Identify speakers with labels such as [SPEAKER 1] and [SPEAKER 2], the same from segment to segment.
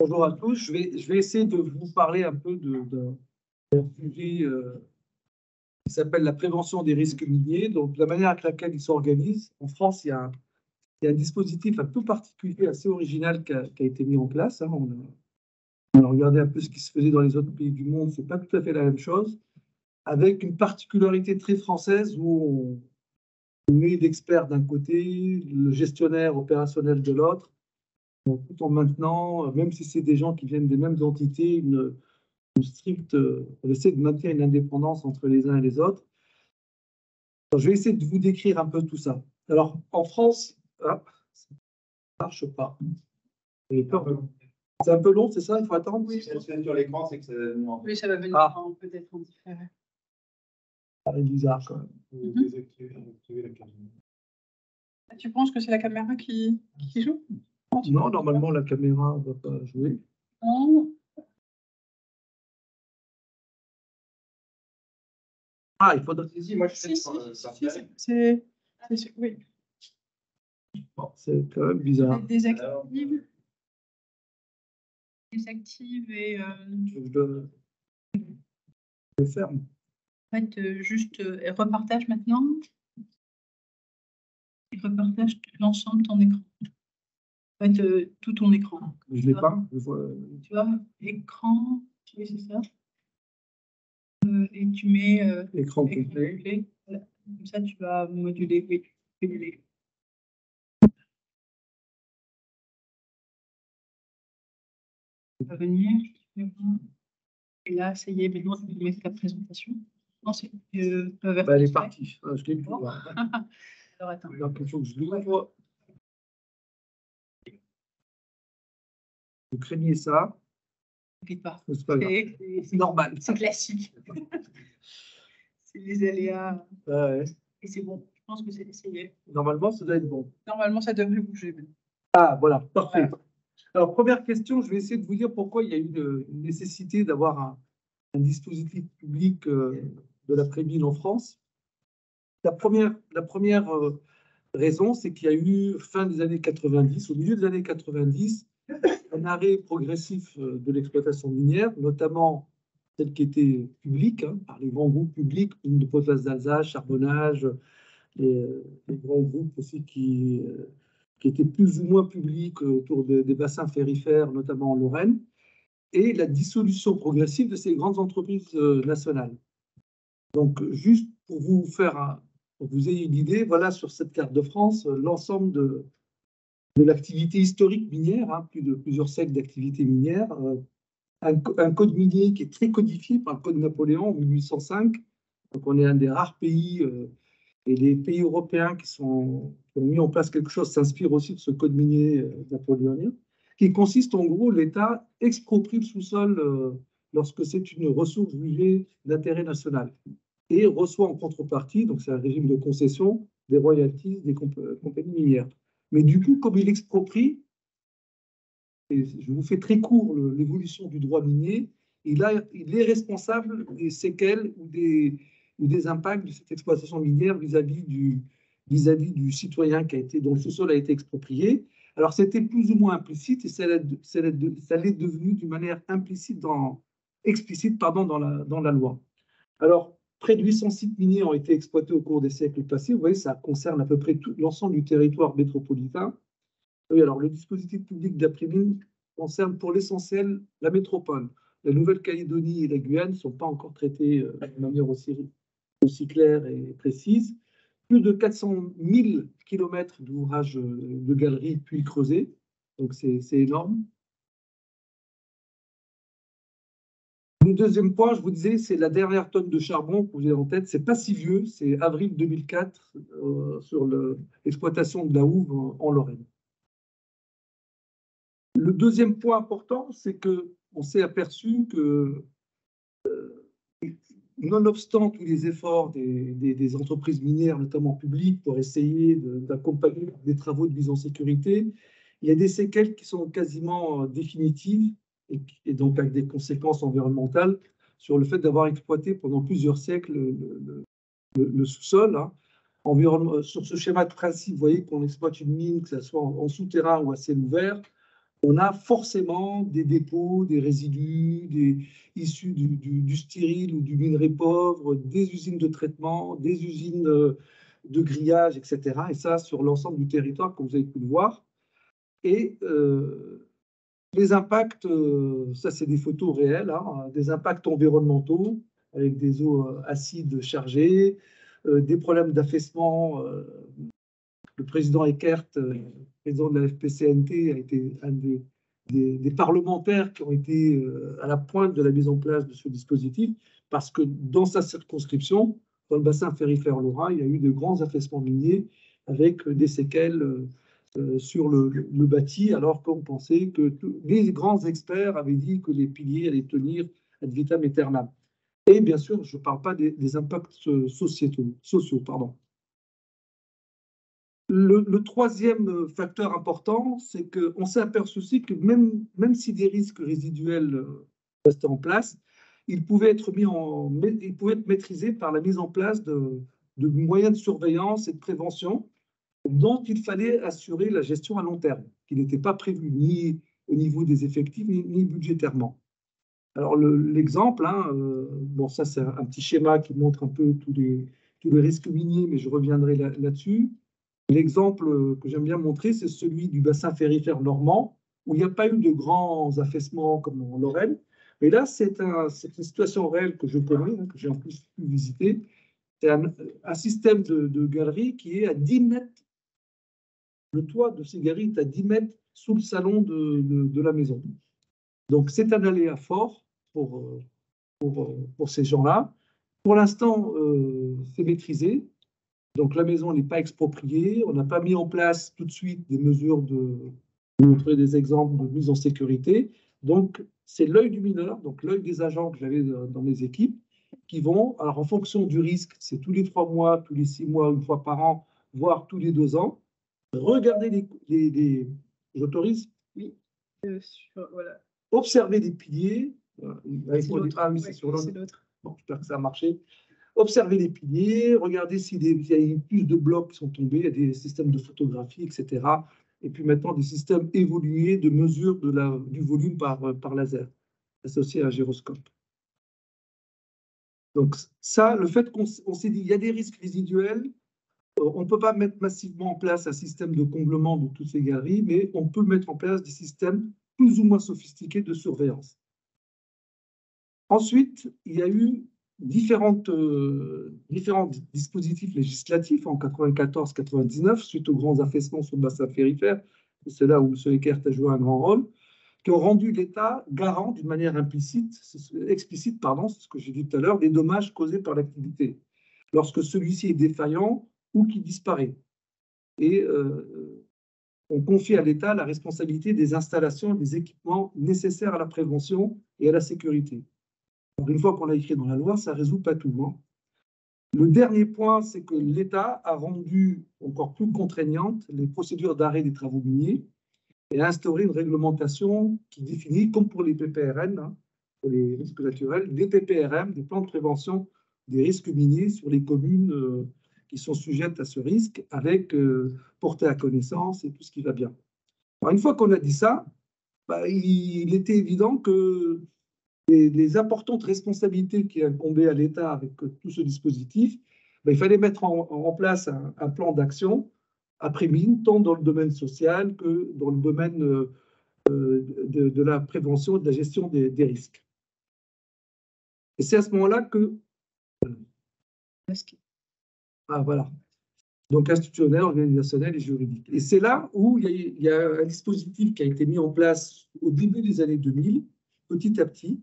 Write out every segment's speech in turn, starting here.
[SPEAKER 1] Bonjour à tous. Je vais essayer de vous parler un peu d'un sujet qui s'appelle la prévention des risques miniers. Donc, la manière avec laquelle ils s'organisent. En France, il y a un dispositif un peu particulier, assez original qui a été mis en place. Hein. On a regardé un peu ce qui se faisait dans les autres pays du monde. C'est pas tout à fait la même chose, avec une particularité très française où on met d'experts d'un côté, le gestionnaire opérationnel de l'autre, tout en maintenant, même si c'est des gens qui viennent des mêmes entités, on essaie de maintenir une indépendance entre les uns et les autres. Alors, je vais essayer de vous décrire un peu tout ça. Alors, en France, ça ne marche pas. C'est un peu long, c'est ça? Il faut attendre?
[SPEAKER 2] Oui, si c'est sur l'écran, c'est que ça va venir en
[SPEAKER 3] Oui, ça va venir peut-être en différé.
[SPEAKER 1] C'est bizarre quand même.
[SPEAKER 2] Désactiver la caméra.
[SPEAKER 3] Tu penses que c'est la caméra qui joue?
[SPEAKER 1] Non, normalement, la caméra ne va pas jouer.
[SPEAKER 3] Non.
[SPEAKER 1] Ah, il faudrait.
[SPEAKER 2] Si, moi je sais
[SPEAKER 3] Oui.
[SPEAKER 1] Bon, c'est quand même bizarre.
[SPEAKER 3] Désactive et
[SPEAKER 1] Je ferme.
[SPEAKER 3] en fait, juste repartage maintenant. Et repartage l'ensemble de ton écran. En fait, tout ton écran.
[SPEAKER 1] Je ne l'ai pas.
[SPEAKER 3] Tu vois, écran, oui, c'est ça. Et tu mets
[SPEAKER 1] Écran complet.
[SPEAKER 3] Voilà. Comme ça, tu vas moduler. Oui, moduler. Tu vas venir. Et là, ça y est, maintenant, tu peux mettre ta présentation. Non, c'est
[SPEAKER 1] elle est partie. Je l'ai plus.
[SPEAKER 3] Alors, attends.
[SPEAKER 1] Donc, il faut que je l'ouvre. Vous craignez ça?
[SPEAKER 3] Pas.
[SPEAKER 1] C'est pas grave.
[SPEAKER 3] C'est normal. C'est classique. C'est les aléas.
[SPEAKER 1] Ouais.
[SPEAKER 3] Et c'est bon. Je pense que c'est essayé.
[SPEAKER 1] Normalement, ça doit être bon.
[SPEAKER 3] Normalement, ça devrait bouger.
[SPEAKER 1] Ah, voilà. Parfait.
[SPEAKER 3] Voilà.
[SPEAKER 1] Alors, première question, je vais essayer de vous dire pourquoi il y a eu une nécessité d'avoir un dispositif public de l'après-mine en France. La première raison, c'est qu'il y a eu, fin des années 90, au milieu des années 90, un arrêt progressif de l'exploitation minière, notamment celle qui était publique, hein, par les grands groupes publics, de Potasse d'Alsace, Charbonnage, les grands groupes aussi qui étaient plus ou moins publics autour des bassins ferrifères, notamment en Lorraine, et la dissolution progressive de ces grandes entreprises nationales. Donc, juste pour vous pour que vous ayez une idée, voilà sur cette carte de France, l'ensemble de l'activité historique minière, hein, plusieurs siècles d'activité minière, un code minier qui est très codifié par le code Napoléon en 1805. Donc, on est un des rares pays, et les pays européens qui ont mis en place quelque chose s'inspirent aussi de ce code minier napoléonien, qui consiste en gros, l'État exproprie le sous-sol lorsque c'est une ressource jugée d'intérêt national et reçoit en contrepartie, donc c'est un régime de concession, des royalties des compagnies minières. Mais du coup, comme il exproprie, et je vous fais très court l'évolution du droit minier, il est responsable des séquelles ou des impacts de cette exploitation minière vis-à-vis du citoyen dont le sous-sol a été exproprié. Alors, c'était plus ou moins implicite et ça l'est devenu d'une manière explicite dans la loi. Alors, près de 800 sites miniers ont été exploités au cours des siècles passés. Vous voyez, ça concerne à peu près l'ensemble du territoire métropolitain. Oui, alors le dispositif public d'après-mine concerne pour l'essentiel la métropole. La Nouvelle-Calédonie et la Guyane ne sont pas encore traités de manière aussi claire et précise. Plus de 400 000 kilomètres d'ouvrages de galeries puis creusés, donc c'est énorme. Le deuxième point, je vous disais, c'est la dernière tonne de charbon que vous avez en tête. C'est pas si vieux, c'est avril 2004 sur l'exploitation de la houve en Lorraine. Le deuxième point important, c'est qu'on s'est aperçu que, nonobstant tous les efforts des entreprises minières, notamment publiques, pour essayer d'accompagner des travaux de mise en sécurité, il y a des séquelles qui sont quasiment définitives et donc avec des conséquences environnementales sur le fait d'avoir exploité pendant plusieurs siècles le sous-sol. Hein. Sur ce schéma de principe, vous voyez qu'on exploite une mine, que ce soit en souterrain ou à ciel ouvert. on a forcément des dépôts, des résidus, issus du stérile ou du minerai pauvre, des usines de traitement, des usines de grillage, etc. Et ça, sur l'ensemble du territoire, comme vous avez pu le voir. Et les impacts, ça c'est des photos réelles, hein, des impacts environnementaux avec des eaux acides chargées, des problèmes d'affaissement. Le président Eckert, président de la FPCNT, a été un des parlementaires qui ont été à la pointe de la mise en place de ce dispositif, parce que dans sa circonscription, dans le bassin ferrifère lorrain, il y a eu de grands affaissements miniers avec des séquelles sur le bâti, alors qu'on pensait que les grands experts avaient dit que les piliers allaient tenir ad vitam aeternam. Et bien sûr, je ne parle pas des impacts sociaux, pardon. Le troisième facteur important, c'est qu'on s'est aperçu aussi que même si des risques résiduels restaient en place, ils pouvaient être maîtrisés par la mise en place de moyens de surveillance et de prévention dont il fallait assurer la gestion à long terme, qui n'était pas prévu ni au niveau des effectifs ni budgétairement. Alors l'exemple, bon ça c'est un petit schéma qui montre un peu tous les risques miniers, mais je reviendrai là-dessus. L'exemple que j'aime bien montrer, c'est celui du bassin ferrifère normand, où il n'y a pas eu de grands affaissements comme en Lorraine. Mais là, c'est une situation réelle que je connais, que j'ai en plus pu visiter. C'est un système de galeries qui est à 10 mètres. Le toit de ces galeries est à 10 mètres sous le salon de la maison. Donc, c'est un aléa fort pour ces gens-là. Pour l'instant, c'est maîtrisé. Donc la maison n'est pas expropriée, on n'a pas mis en place tout de suite des mesures de montrer des exemples de mise en sécurité. Donc c'est l'œil du mineur, donc l'œil des agents que j'avais dans mes équipes, qui vont, alors en fonction du risque, c'est tous les 3 mois, tous les 6 mois, une fois par an, voire tous les 2 ans, regarder j'autorise?
[SPEAKER 3] Oui. Voilà.
[SPEAKER 1] Observer les piliers.
[SPEAKER 3] Ah oui, c'est sur l'autre.
[SPEAKER 1] Bon, j'espère que ça a marché. Observer les piliers, regarder s'il y a eu plus de blocs qui sont tombés, il y a des systèmes de photographie, etc. Et puis maintenant, des systèmes évolués de mesure du volume par laser, associé à un gyroscope. Donc ça, le fait qu'on s'est dit, il y a des risques résiduels, on ne peut pas mettre massivement en place un système de comblement de toutes ces galeries, mais on peut mettre en place des systèmes plus ou moins sophistiqués de surveillance. Ensuite, il y a eu différents dispositifs législatifs en 94-99, suite aux grands affaissements sur le bassin ferrifère, c'est là où M. Eckert a joué un grand rôle, qui ont rendu l'État garant d'une manière explicite, c'est ce que j'ai dit tout à l'heure, des dommages causés par l'activité, lorsque celui-ci est défaillant ou qu'il disparaît. Et on confie à l'État la responsabilité des installations et des équipements nécessaires à la prévention et à la sécurité. Une fois qu'on l'a écrit dans la loi, ça ne résout pas tout. Hein. Le dernier point, c'est que l'État a rendu encore plus contraignantes les procédures d'arrêt des travaux miniers et a instauré une réglementation qui définit, comme pour les PPRN, hein, pour les risques naturels, des PPRM, des plans de prévention des risques miniers sur les communes qui sont sujettes à ce risque, avec portée à connaissance et tout ce qui va bien. Alors, une fois qu'on a dit ça, il était évident que les importantes responsabilités qui incombaient à l'État avec tout ce dispositif, il fallait mettre en place un plan d'action après-mine, tant dans le domaine social que dans le domaine de la prévention et de la gestion des risques. Et c'est à ce moment-là que... Ah, voilà. Donc institutionnel, organisationnel et juridique. Et c'est là où il y a un dispositif qui a été mis en place au début des années 2000, petit à petit.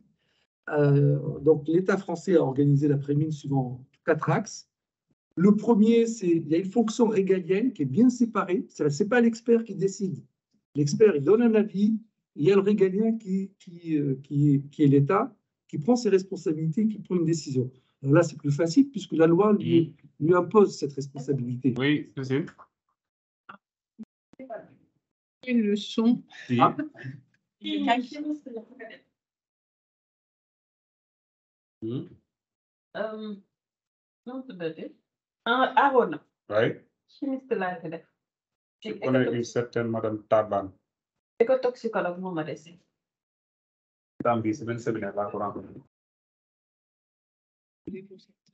[SPEAKER 1] Donc l'État français a organisé la prémine suivant 4 axes. Le premier, c'est il y a une fonction régalienne qui est bien séparée. Ce n'est pas l'expert qui décide. L'expert, il donne un avis. Il y a le régalien qui est l'État, qui prend ses responsabilités, qui prend une décision. Alors là, c'est plus facile puisque la loi lui impose cette responsabilité.
[SPEAKER 4] Oui, je sais.
[SPEAKER 3] Une leçon.
[SPEAKER 4] Ah.
[SPEAKER 5] Arona.
[SPEAKER 4] Oui.
[SPEAKER 5] Chimiste laa ko def.
[SPEAKER 4] Je connais une certaine Madame Taban.
[SPEAKER 3] Ecotoxicologue moo ma dese.
[SPEAKER 4] Tam bi semaine séminaire laa ko rencontré.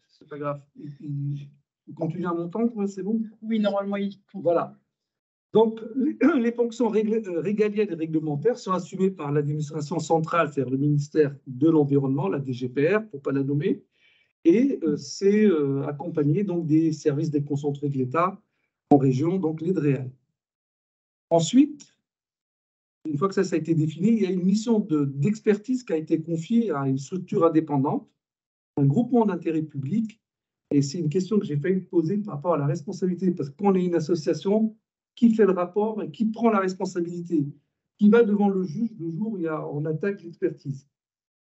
[SPEAKER 1] C'est pas grave. Il continue à m'entendre, c'est bon?
[SPEAKER 3] Oui, normalement, il compte.
[SPEAKER 1] Voilà. Donc, les fonctions régaliennes et réglementaires sont assumées par l'administration centrale, c'est-à-dire le ministère de l'Environnement, la DGPR, pour ne pas la nommer, et c'est accompagné donc des services déconcentrés de l'État en région, donc les DREAL. Ensuite, une fois que ça a été défini, il y a une mission d'expertise qui a été confiée à une structure indépendante, un groupement d'intérêt public, et c'est une question que j'ai failli poser par rapport à la responsabilité, parce que quand on est une association, qui fait le rapport et qui prend la responsabilité, qui va devant le juge le jour où on attaque l'expertise.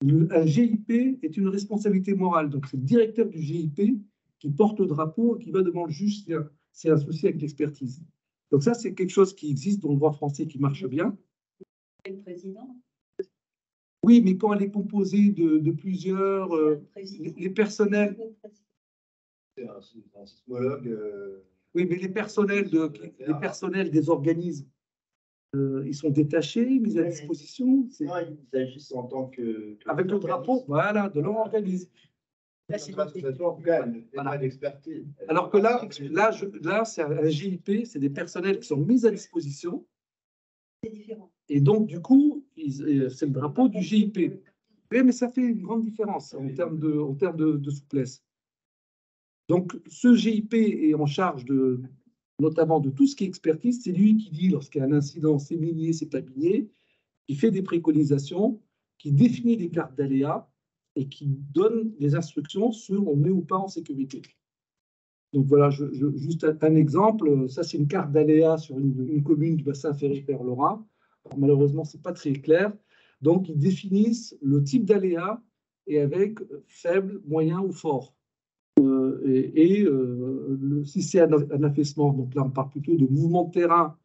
[SPEAKER 1] Un GIP est une responsabilité morale, donc c'est le directeur du GIP qui porte le drapeau et qui va devant le juge si c'est un souci avec l'expertise. Donc ça, c'est quelque chose qui existe dans le droit français qui marche bien.
[SPEAKER 5] Le président.
[SPEAKER 1] Oui, mais quand elle est composée de plusieurs, les personnels.
[SPEAKER 2] C'est un sismologue.
[SPEAKER 1] Oui, mais les personnels des organismes, ils sont détachés, mis à disposition.
[SPEAKER 2] Non, ils agissent en tant que
[SPEAKER 1] Avec le drapeau, voilà, de leur organisme.
[SPEAKER 2] En tout cas, elle ne fait pas d'expertise.
[SPEAKER 1] Alors que là c'est un GIP, c'est des personnels qui sont mis à disposition.
[SPEAKER 5] C'est différent.
[SPEAKER 1] Et donc, du coup, c'est le drapeau du GIP. Oui, mais ça fait une grande différence en termes de souplesse. Donc, ce GIP est en charge notamment de tout ce qui est expertise. C'est lui qui dit, lorsqu'il y a un incident, c'est minier, c'est pas minier, qui fait des préconisations, qui définit des cartes d'aléas et qui donne des instructions sur on met ou pas en sécurité. Donc voilà, juste un exemple. Ça, c'est une carte d'aléas sur une commune du bassin ferroviaire lorrain. Malheureusement, ce n'est pas très clair. Donc, ils définissent le type d'aléa et avec faible, moyen ou fort. Si c'est un affaissement, donc là on parle plutôt de mouvement de terrain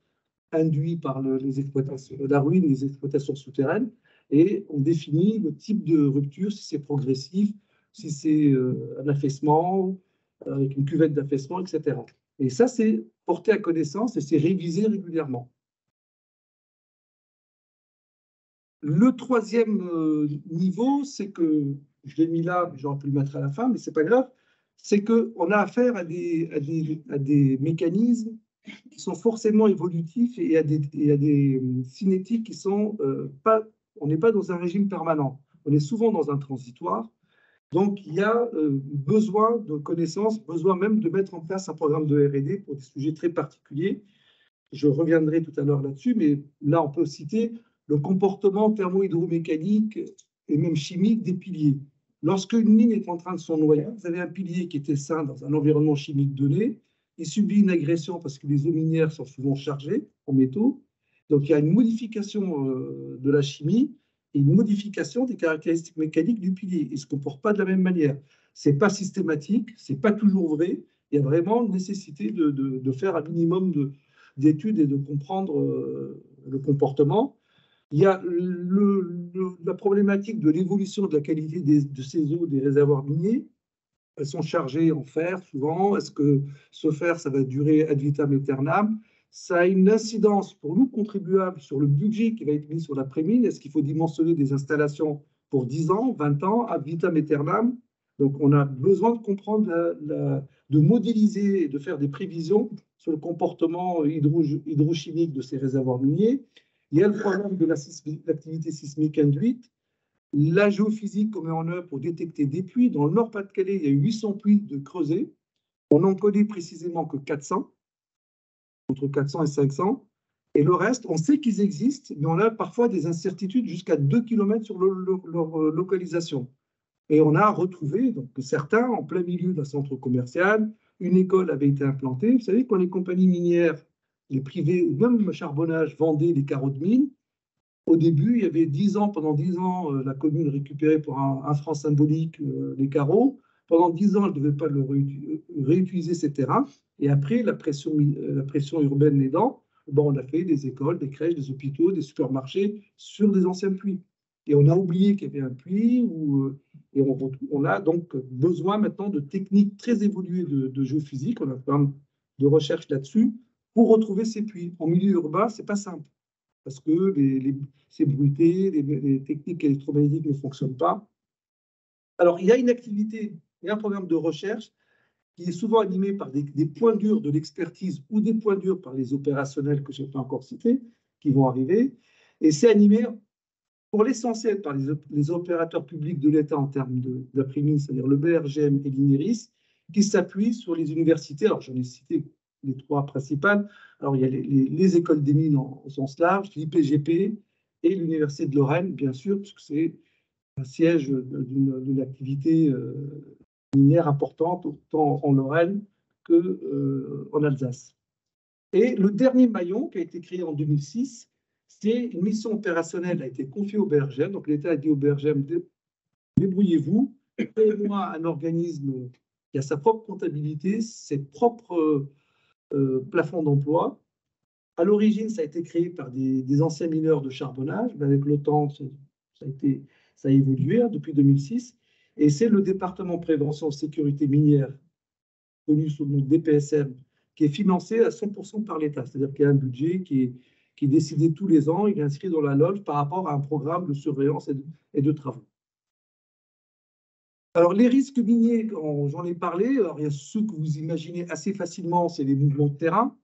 [SPEAKER 1] induit par les exploitations, la ruine des exploitations souterraines, et on définit le type de rupture, si c'est progressif, si c'est un affaissement, avec une cuvette d'affaissement, etc. Et ça, c'est porté à connaissance et c'est révisé régulièrement. Le troisième niveau, c'est que, je l'ai mis là, j'aurais pu le mettre à la fin, mais ce n'est pas grave, c'est qu'on a affaire à des mécanismes qui sont forcément évolutifs et à des cinétiques qui sont pas, on n'est pas dans un régime permanent, on est souvent dans un transitoire. Donc, il y a besoin de connaissances, besoin même de mettre en place un programme de R&D pour des sujets très particuliers. Je reviendrai tout à l'heure là-dessus, mais là, on peut citer le comportement thermo-hydromécanique et même chimique des piliers. Lorsqu'une mine est en train de s'en noyer, vous avez un pilier qui était sain dans un environnement chimique donné, il subit une agression parce que les eaux minières sont souvent chargées en métaux. Donc, il y a une modification de la chimie et une modification des caractéristiques mécaniques du pilier. Il ne se comporte pas de la même manière. Ce n'est pas systématique, ce n'est pas toujours vrai. Il y a vraiment nécessité de faire un minimum d'études et de comprendre le comportement. Il y a la problématique de l'évolution de la qualité de ces eaux des réservoirs miniers. Elles sont chargées en fer souvent. Est-ce que ce fer, ça va durer ad vitam aeternam? Ça a une incidence pour nous contribuables sur le budget qui va être mis sur l'après-mine. Est-ce qu'il faut dimensionner des installations pour 10 ans, 20 ans, ad vitam aeternam? Donc, on a besoin de comprendre, de modéliser et de faire des prévisions sur le comportement hydrochimique de ces réservoirs miniers. Il y a le problème de l'activité sismique induite, la géophysique qu'on met en œuvre pour détecter des puits. Dans le Nord-Pas-de-Calais, il y a 800 puits de creusés. On n'en connaît précisément que 400, entre 400 et 500. Et le reste, on sait qu'ils existent, mais on a parfois des incertitudes jusqu'à 2 km sur leur localisation. Et on a retrouvé donc, certains en plein milieu d'un centre commercial. Une école avait été implantée. Vous savez, quand les compagnies minières, les privés ou même le charbonnage vendaient les carreaux de mine, au début, il y avait 10 ans, pendant 10 ans, la commune récupérait pour un franc symbolique les carreaux. Pendant 10 ans, elle ne devait pas réutiliser ces terrains. Et après, la pression urbaine aidant, bon, on a fait des écoles, des crèches, des hôpitaux, des supermarchés sur des anciens puits. Et on a oublié qu'il y avait un puits. Et on a donc besoin maintenant de techniques très évoluées de géophysique. On a un programme de recherche là-dessus pour retrouver ces puits. En milieu urbain, ce n'est pas simple. parce que c'est bruité, les techniques électromagnétiques ne fonctionnent pas. Alors, il y a une activité, il y a un programme de recherche qui est souvent animé par des points durs de l'expertise ou des points durs par les opérationnels que je n'ai pas encore cités, qui vont arriver. Et c'est animé pour l'essentiel par les opérateurs publics de l'État en termes d'après-mine, c'est-à-dire le BRGM et l'INERIS, qui s'appuient sur les universités. Alors, j'en ai cité les trois principales. Alors, il y a les écoles des mines au sens large, l'IPGP et l'Université de Lorraine, bien sûr, puisque c'est un siège d'une activité minière importante, autant en Lorraine qu'en Alsace. Et le dernier maillon, qui a été créé en 2006, c'est une mission opérationnelle qui a été confiée au BRGM. Donc l'État a dit au BRGM, débrouillez-vous, créez-moi un organisme qui a sa propre comptabilité, ses propres plafonds d'emploi. À l'origine, ça a été créé par des anciens mineurs de charbonnage, mais avec le temps, ça a évolué depuis 2006. Et c'est le département prévention et sécurité minière, connu sous le nom de DPSM, qui est financé à 100% par l'État. C'est-à-dire qu'il y a un budget qui est décidé tous les ans, il est inscrit dans la LOLF par rapport à un programme de surveillance et de travaux. Alors, les risques miniers, j'en ai parlé, alors il y a ceux que vous imaginez assez facilement, c'est les mouvements de terrain.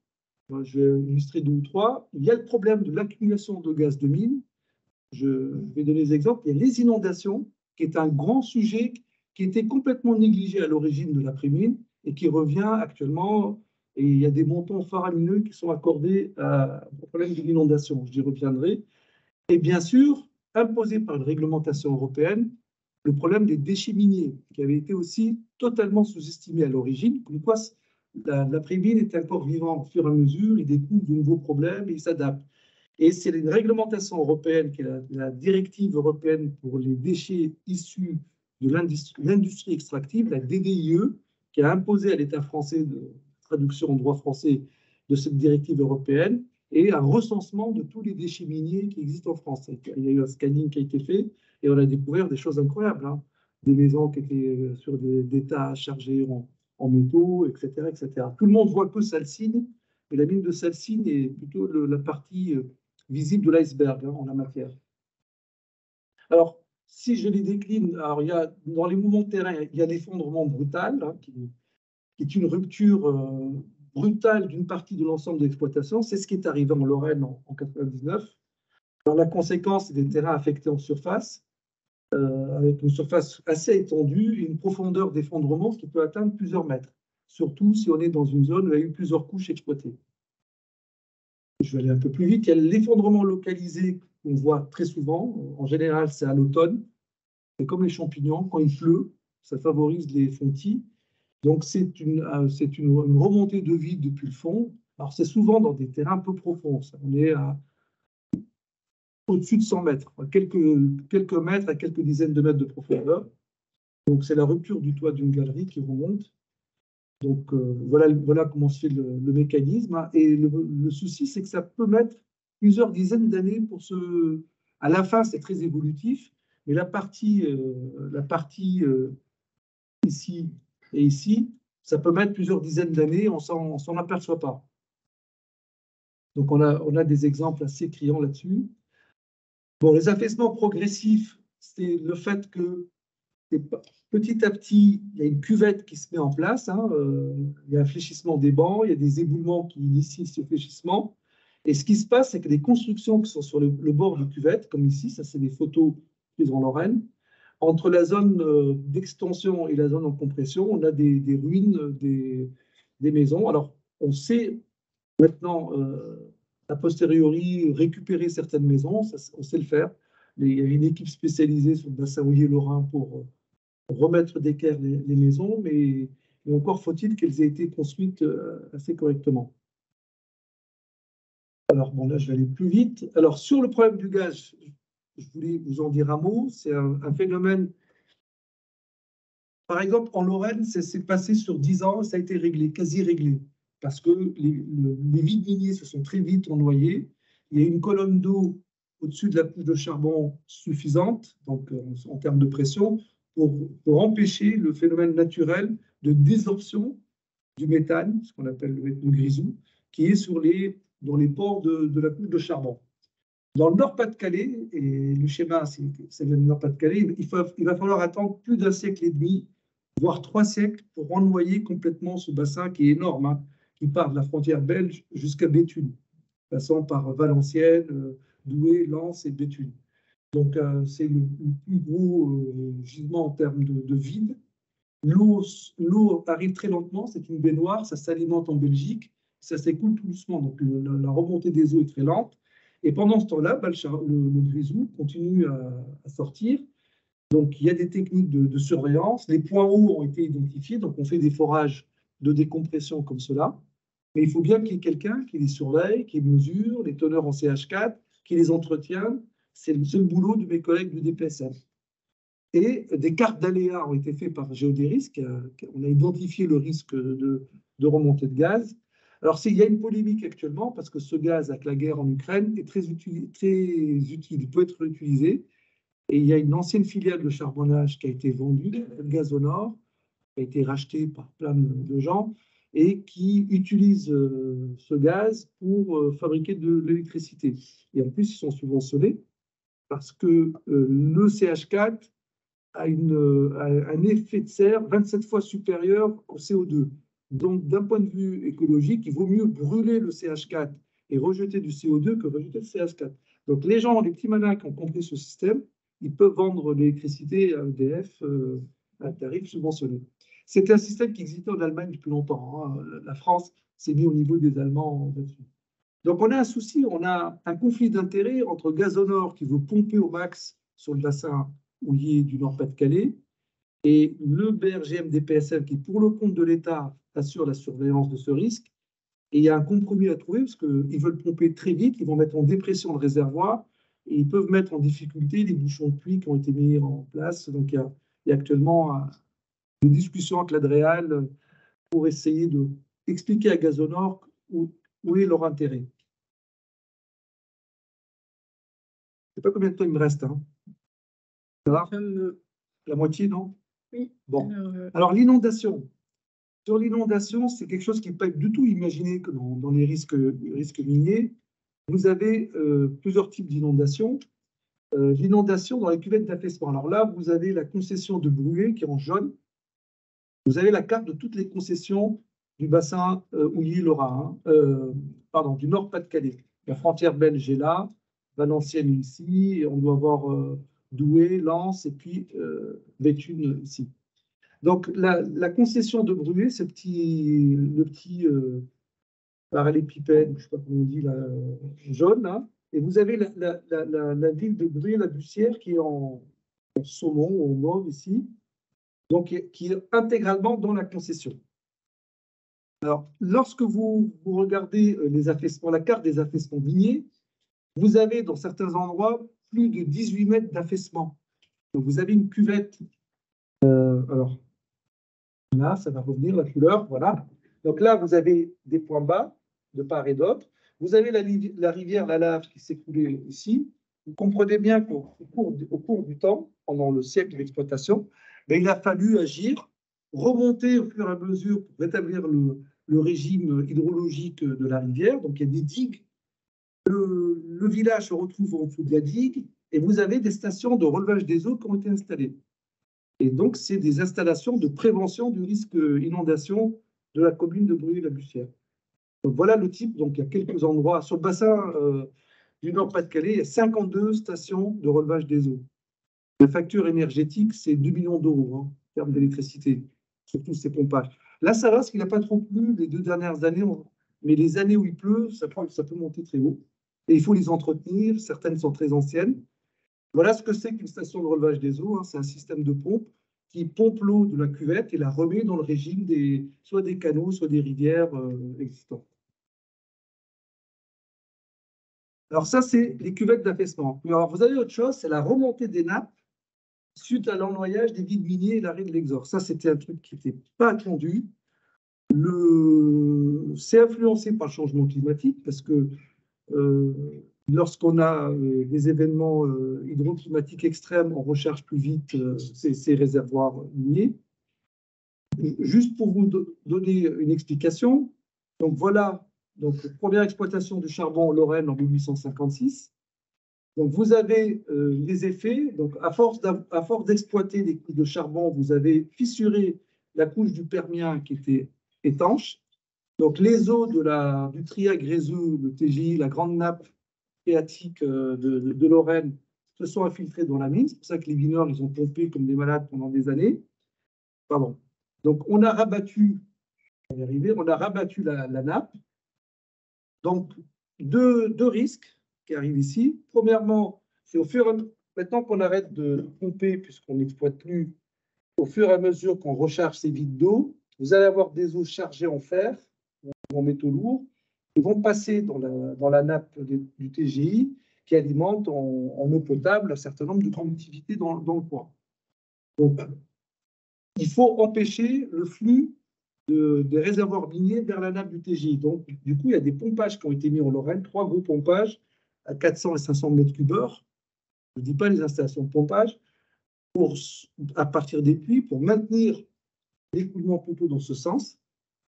[SPEAKER 1] Je vais illustrer deux ou trois. Il y a le problème de l'accumulation de gaz de mine. Je vais donner des exemples. Il y a les inondations, qui est un grand sujet qui était complètement négligé à l'origine de l'après-mine et qui revient actuellement. Et il y a des montants faramineux qui sont accordés au problème de l'inondation. J'y reviendrai. Et bien sûr, imposé par une réglementation européenne, le problème des déchets miniers, qui avait été aussi totalement sous-estimé à l'origine. Comme quoi, l'après-mine est encore vivant au fur et à mesure, il découvre de nouveaux problèmes et il s'adapte. Et c'est une réglementation européenne, qui est la directive européenne pour les déchets issus de l'industrie extractive, la DDIE, qui a imposé à l'État français, de traduction en droit français de cette directive européenne, et un recensement de tous les déchets miniers qui existent en France. Il y a eu un scanning qui a été fait, et on a découvert des choses incroyables, hein. Des maisons qui étaient sur des tas chargés en métaux, etc., etc. Tout le monde voit que Salsigne, mais la mine de Salsigne est plutôt la partie visible de l'iceberg, hein, en la matière. Alors, si je les décline, alors dans les mouvements de terrain, il y a l'effondrement brutal, hein, qui est une rupture brutale d'une partie de l'ensemble de l'exploitation. C'est ce qui est arrivé en Lorraine en 1999. Alors, la conséquence, c'est des terrains affectés en surface, avec une surface assez étendue et une profondeur d'effondrement qui peut atteindre plusieurs mètres, surtout si on est dans une zone où il y a eu plusieurs couches exploitées. Je vais aller un peu plus vite. Il y a l'effondrement localisé qu'on voit très souvent. En général, c'est à l'automne. C'est comme les champignons. Quand il pleut, ça favorise les fontis. Donc, c'est une remontée de vide depuis le fond. Alors, c'est souvent dans des terrains peu profonds. On est au-dessus de 100 mètres, quelques mètres à quelques dizaines de mètres de profondeur. Donc, c'est la rupture du toit d'une galerie qui remonte. Donc, voilà comment se fait le mécanisme, hein. Et le souci, c'est que ça peut mettre plusieurs dizaines d'années pour se... À la fin, c'est très évolutif, mais la partie ici et ici, ça peut mettre plusieurs dizaines d'années, on s'en aperçoit pas. Donc, on a des exemples assez criants là-dessus. Bon, les affaissements progressifs, c'est le fait que petit à petit, il y a une cuvette qui se met en place, hein, il y a un fléchissement des bancs, il y a des éboulements qui initient ce fléchissement. Et ce qui se passe, c'est que les constructions qui sont sur le bord de cuvette, comme ici, ça c'est des photos prises en Lorraine, entre la zone d'extension et la zone en compression, on a des ruines, des maisons. Alors, on sait maintenant, a posteriori, récupérer certaines maisons, on sait le faire. Il y a une équipe spécialisée sur le bassin houiller lorrain pour remettre d'équerre les maisons, mais encore faut-il qu'elles aient été construites assez correctement. Alors, bon, là, je vais aller plus vite. Alors, sur le problème du gaz, je voulais vous en dire un mot. C'est un phénomène. Par exemple, en Lorraine, ça s'est passé sur 10 ans, ça a été réglé, quasi réglé, parce que les vides miniers se sont très vite noyés. Il y a une colonne d'eau au-dessus de la couche de charbon suffisante, donc en termes de pression, pour empêcher le phénomène naturel de désorption du méthane, ce qu'on appelle le grisou, qui est dans les pores de la couche de charbon. Dans le Nord-Pas-de-Calais, et le schéma, c'est le Nord-Pas-de-Calais, il va falloir attendre plus d'un siècle et demi, voire 3 siècles, pour rennoyer complètement ce bassin qui est énorme, hein, qui part de la frontière belge jusqu'à Béthune, passant par Valenciennes, Douai, Lens et Béthune. Donc, c'est le plus gros gisement en termes de vide. L'eau arrive très lentement, c'est une baignoire, ça s'alimente en Belgique, ça s'écoule tout doucement, donc la remontée des eaux est très lente. Et pendant ce temps-là, le grisou continue à sortir. Donc il y a des techniques de surveillance, les points hauts ont été identifiés, donc on fait des forages de décompression comme cela. Mais il faut bien qu'il y ait quelqu'un qui les surveille, qui mesure les teneurs en CH4, qui les entretienne. C'est le boulot de mes collègues du DPSF. Et des cartes d'aléas ont été faites par Géodérisque. On a identifié le risque de remontée de gaz. Alors, il y a une polémique actuellement parce que ce gaz, avec la guerre en Ukraine, est très utile, il peut être réutilisé. Et il y a une ancienne filiale de charbonnage qui a été vendue, Gazonor, qui a été rachetée par plein de gens et qui utilise ce gaz pour fabriquer de l'électricité. Et en plus, ils sont subventionnés parce que le CH4 a un effet de serre 27 fois supérieur au CO2. Donc, d'un point de vue écologique, il vaut mieux brûler le CH4 et rejeter du CO2 que rejeter le CH4. Donc, les gens, les petits malins qui ont compris ce système, ils peuvent vendre l'électricité à EDF à un tarif subventionné. C'était un système qui existait en Allemagne depuis longtemps, hein. La France s'est mise au niveau des Allemands là-dessus. Donc, on a un souci, on a un conflit d'intérêts entre Gazonor qui veut pomper au max sur le bassin houiller du Nord-Pas-de-Calais et le BRGM DPSF qui, pour le compte de l'État, assure la surveillance de ce risque. Et il y a un compromis à trouver parce qu'ils veulent pomper très vite, ils vont mettre en dépression le réservoir et ils peuvent mettre en difficulté les bouchons de pluie qui ont été mis en place. Donc, il y a actuellement des discussions avec l'Adréal pour essayer d'expliquer à Gazonor où est leur intérêt. Je ne sais pas combien de temps il me reste. Hein. Ça va ? La moitié, non?
[SPEAKER 3] Oui.
[SPEAKER 1] Bon. Alors, l'inondation. Sur l'inondation, c'est quelque chose qui n'est pas du tout imaginé que dans les risques miniers. Vous avez plusieurs types d'inondations. L'inondation dans les cuvettes d'affaissement. Alors là, vous avez la concession de Bruay qui est en jaune. Vous avez la carte de toutes les concessions du bassin Houilly-Lorrain, du Nord-Pas-de-Calais. La frontière belge est là, Valenciennes ici, et on doit avoir Douai, Lens et puis Béthune ici. Donc la concession de Bruay, le petit parallépipède, je ne sais pas comment on dit, là, jaune, là, et vous avez la ville de Bruay-la-Bussière qui est en saumon, en mauve ici, donc qui est intégralement dans la concession. Alors, lorsque vous regardez les affaissements, la carte des affaissements miniers, vous avez dans certains endroits plus de 18 mètres d'affaissement. Donc, vous avez une cuvette. Alors, là, ça va revenir, la couleur, voilà. Donc là, vous avez des points bas de part et d'autre. Vous avez la rivière, la lave qui s'est coulée ici. Vous comprenez bien qu'au cours du temps, pendant le siècle d'exploitation, il a fallu agir, remonter au fur et à mesure pour rétablir le régime hydrologique de la rivière. Donc il y a des digues. Le village se retrouve en dessous de la digue et vous avez des stations de relevage des eaux qui ont été installées. Et donc, c'est des installations de prévention du risque inondation de la commune de Bruay-la-Bussière. Donc, voilà le type. Donc, il y a quelques endroits. Sur le bassin du Nord-Pas-de-Calais, il y a 52 stations de relevage des eaux. La facture énergétique, c'est 2 millions d'euros en termes d'électricité, surtout ces pompages. Là, ça va, parce qu'il n'a pas trop plu les 2 dernières années, mais les années où il pleut, ça peut monter très haut. Et il faut les entretenir. Certaines sont très anciennes. Voilà ce que c'est qu'une station de relevage des eaux. Hein. C'est un système de pompe qui pompe l'eau de la cuvette et la remet dans le régime soit des canaux, soit des rivières existantes. Alors ça, c'est les cuvettes d'affaissement. Alors vous avez autre chose, c'est la remontée des nappes suite à l'ennoyage des vides miniers et l'arrêt de l'exor. Ça, c'était un truc qui n'était pas attendu. C'est influencé par le changement climatique parce que lorsqu'on a des événements hydroclimatiques extrêmes, on recharge plus vite ces réservoirs miniers. Juste pour vous donner une explication, donc voilà, première exploitation du charbon en Lorraine en 1856. Donc, vous avez les effets. Donc, à force d'exploiter les couches de charbon, vous avez fissuré la couche du Permien qui était étanche. Donc, les eaux du triac gréseux, le TGI, la grande nappe phréatique de Lorraine, se sont infiltrées dans la mine. C'est pour ça que les mineurs, ils ont pompé comme des malades pendant des années. Pardon. Donc, on a rabattu, la nappe. Donc, deux risques qui arrivent ici. Premièrement, c'est maintenant qu'on arrête de pomper, puisqu'on n'exploite plus, au fur et à mesure qu'on recharge ces vides d'eau, vous allez avoir des eaux chargées en fer ou en métaux lourds qui vont passer dans la nappe du TGI qui alimente en eau potable un certain nombre de conductivités dans le coin. Donc, il faut empêcher le flux des réservoirs miniers vers la nappe du TGI. Donc, du coup, il y a des pompages qui ont été mis en Lorraine, 3 gros pompages à 400 et 500 mètres cubes heure. Je ne dis pas les installations de pompage, à partir des puits, pour maintenir l'écoulement plutôt dans ce sens.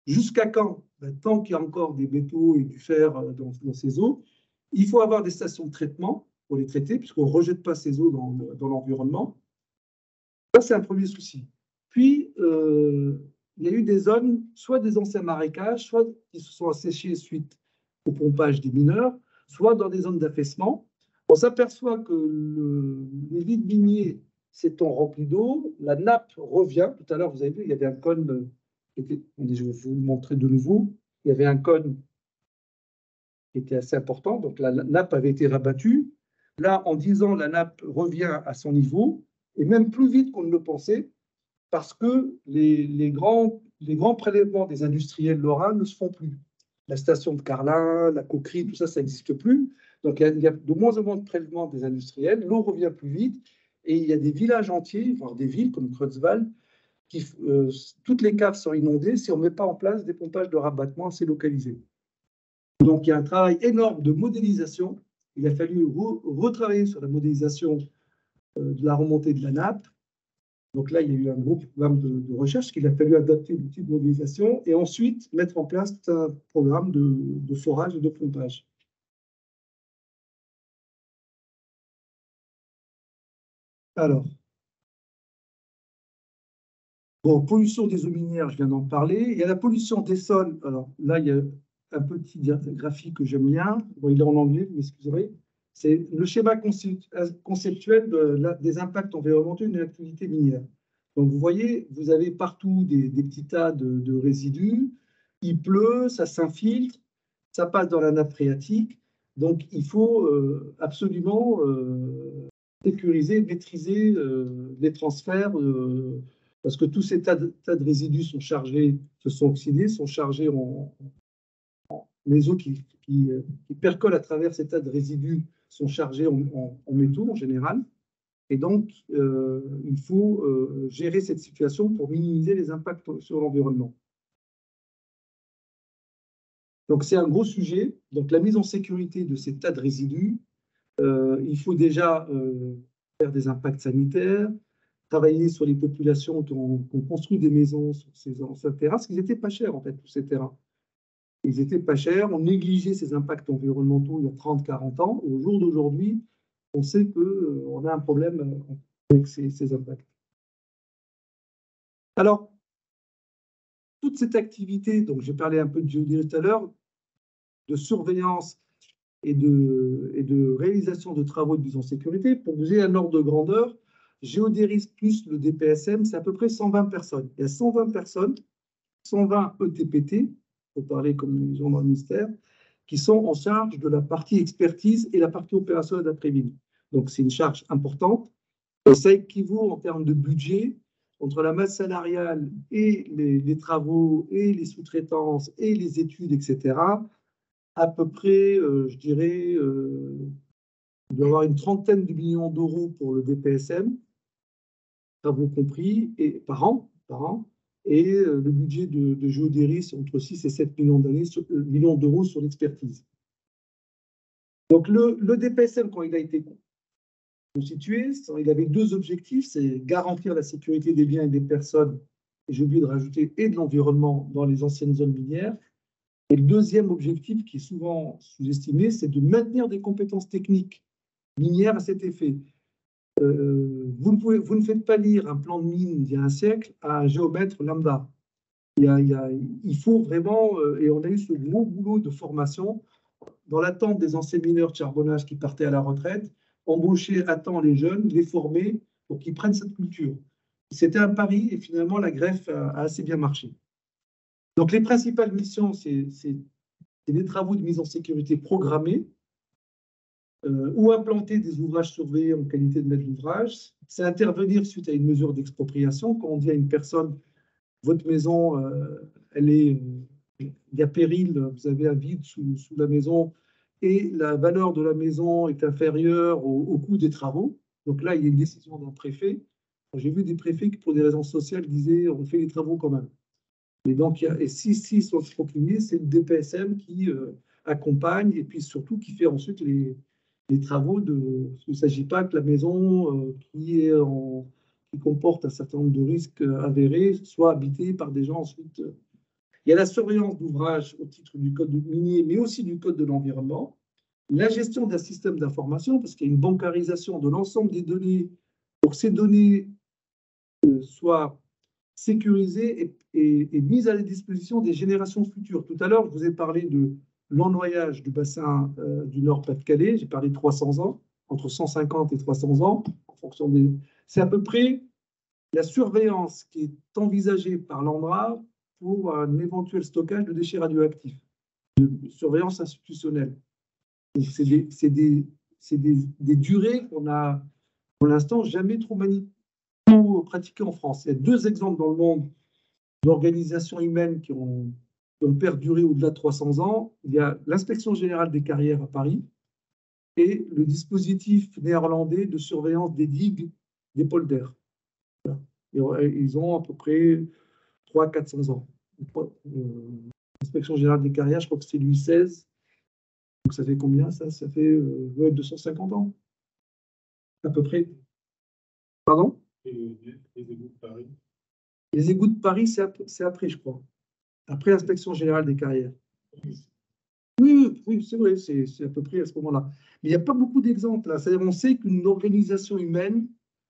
[SPEAKER 1] Jusqu'à quand? Tant qu'il y a encore des métaux et du fer dans ces eaux, il faut avoir des stations de traitement pour les traiter, puisqu'on ne rejette pas ces eaux dans l'environnement. Ça, c'est un premier souci. Puis, il y a eu des zones, soit des anciens marécages, soit qui se sont asséchés suite au pompage des mineurs, soit dans des zones d'affaissement. On s'aperçoit que les vides miniers s'étant remplis d'eau, la nappe revient. Tout à l'heure, vous avez vu, il y avait un cône, je vais vous le montrer de nouveau, il y avait un cône qui était assez important, donc la nappe avait été rabattue. Là, en 10 ans, la nappe revient à son niveau, et même plus vite qu'on ne le pensait, parce que les grands prélèvements des industriels lorrains ne se font plus. La station de Carlin, la coquerie, tout ça, ça n'existe plus. Donc, il y a de moins en moins de prélèvements des industriels, l'eau revient plus vite, et il y a des villages entiers, voire des villes comme Creutzwald, toutes les caves sont inondées si on ne met pas en place des pompages de rabattement assez localisés. Donc, il y a un travail énorme de modélisation. Il a fallu retravailler sur la modélisation de la remontée de la nappe. Donc là, il y a eu un gros programme de recherche qu'il a fallu adapter l'outil de modélisation et ensuite mettre en place un programme de forage et de pompage. Alors, bon, pollution des eaux minières, je viens d'en parler. Il y a la pollution des sols. Alors là, il y a un petit graphique que j'aime bien. Bon, il est en anglais, vous m'excuserez. C'est le schéma conceptuel des impacts environnementaux d'une activité minière. Donc, vous voyez, vous avez partout des petits tas de résidus. Il pleut, ça s'infiltre, ça passe dans la nappe phréatique. Donc, il faut absolument sécuriser, maîtriser les transferts, parce que tous ces tas de résidus sont chargés, se sont oxydés, sont chargés les eaux qui percolent à travers ces tas de résidus sont chargés en métaux en général. Et donc, il faut gérer cette situation pour minimiser les impacts sur l'environnement. Donc, c'est un gros sujet. Donc, la mise en sécurité de ces tas de résidus, il faut déjà faire des impacts sanitaires, travailler sur les populations qui ont construit des maisons sur ces anciens terrains, parce qu'ils n'étaient pas chers, en fait, tous ces terrains. Ils n'étaient pas chers, on négligeait ces impacts environnementaux il y a 30-40 ans. Au jour d'aujourd'hui, on sait qu'on a un problème avec ces impacts. Alors, toute cette activité, donc j'ai parlé un peu de géodésie tout à l'heure, de surveillance et de réalisation de travaux de mise en sécurité, pour vous ayez un ordre de grandeur, Géodéris plus le DPSM, c'est à peu près 120 personnes. Il y a 120 personnes, 120 ETPT, pour parler comme les gens dans le ministère, qui sont en charge de la partie expertise et la partie opérationnelle d'après-mine. Donc, c'est une charge importante. Et ça équivaut en termes de budget, entre la masse salariale et les travaux et les sous-traitances et les études, etc., à peu près, je dirais, il doit y avoir une trentaine de millions d'euros pour le DPSM, travaux compris, et par an, et le budget de Géodéris, c'est entre 6 et 7 millions d'euros sur l'expertise. Donc le DPSM, quand il a été constitué, il avait deux objectifs, c'est garantir la sécurité des biens et des personnes, et j'ai oublié de rajouter, et de l'environnement dans les anciennes zones minières. Et le deuxième objectif, qui est souvent sous-estimé, c'est de maintenir des compétences techniques minière à cet effet. Vous ne faites pas lire un plan de mine d'il y a un siècle à un géomètre lambda. Il faut vraiment, et on a eu ce gros boulot de formation, dans l'attente des anciens mineurs de charbonnage qui partaient à la retraite, embaucher à temps les jeunes, les former pour qu'ils prennent cette culture. C'était un pari et finalement la greffe a assez bien marché. Donc les principales missions, c'est des travaux de mise en sécurité programmés ou implanter des ouvrages surveillés en qualité de maître d'ouvrage. C'est intervenir suite à une mesure d'expropriation. Quand on dit à une personne, votre maison, il y a péril, vous avez un vide sous la maison et la valeur de la maison est inférieure au coût des travaux. Donc là, il y a une décision d'un préfet. J'ai vu des préfets qui, pour des raisons sociales, disaient on fait les travaux quand même. Et donc, si sont expropriés, c'est le DPSM qui accompagne et puis surtout qui fait ensuite les travaux. Il ne s'agit pas que la maison qui comporte un certain nombre de risques avérés soit habitée par des gens ensuite. Il y a la surveillance d'ouvrages au titre du code minier, mais aussi du code de l'environnement. La gestion d'un système d'information, parce qu'il y a une bancarisation de l'ensemble des données pour que ces données soient sécurisées et mises à la disposition des générations futures. Tout à l'heure, je vous ai parlé de l'ennoyage du bassin du Nord-Pas-de-Calais. J'ai parlé de 300 ans, entre 150 et 300 ans, en fonction des. C'est à peu près la surveillance qui est envisagée par l'ANDRA pour un éventuel stockage de déchets radioactifs, de surveillance institutionnelle. C'est des durées qu'on a, pour l'instant, jamais trop pratiquées en France. Il y a 2 exemples dans le monde d'organisations humaines qui ont perduré au-delà de 300 ans. Il y a l'Inspection générale des carrières à Paris et le dispositif néerlandais de surveillance des digues des polders. Ils ont à peu près 300-400 ans. L'Inspection générale des carrières, je crois que c'est Louis XVI. Donc ça fait combien ça? Ça fait 250 ans, à peu près. Pardon?
[SPEAKER 4] Et les égouts de Paris.
[SPEAKER 1] Les égouts de Paris, c'est après, je crois. Après l'Inspection générale des carrières. Oui, c'est vrai, c'est à peu près à ce moment-là. Mais il n'y a pas beaucoup d'exemples là. C'est-à-dire, on sait qu'une organisation humaine,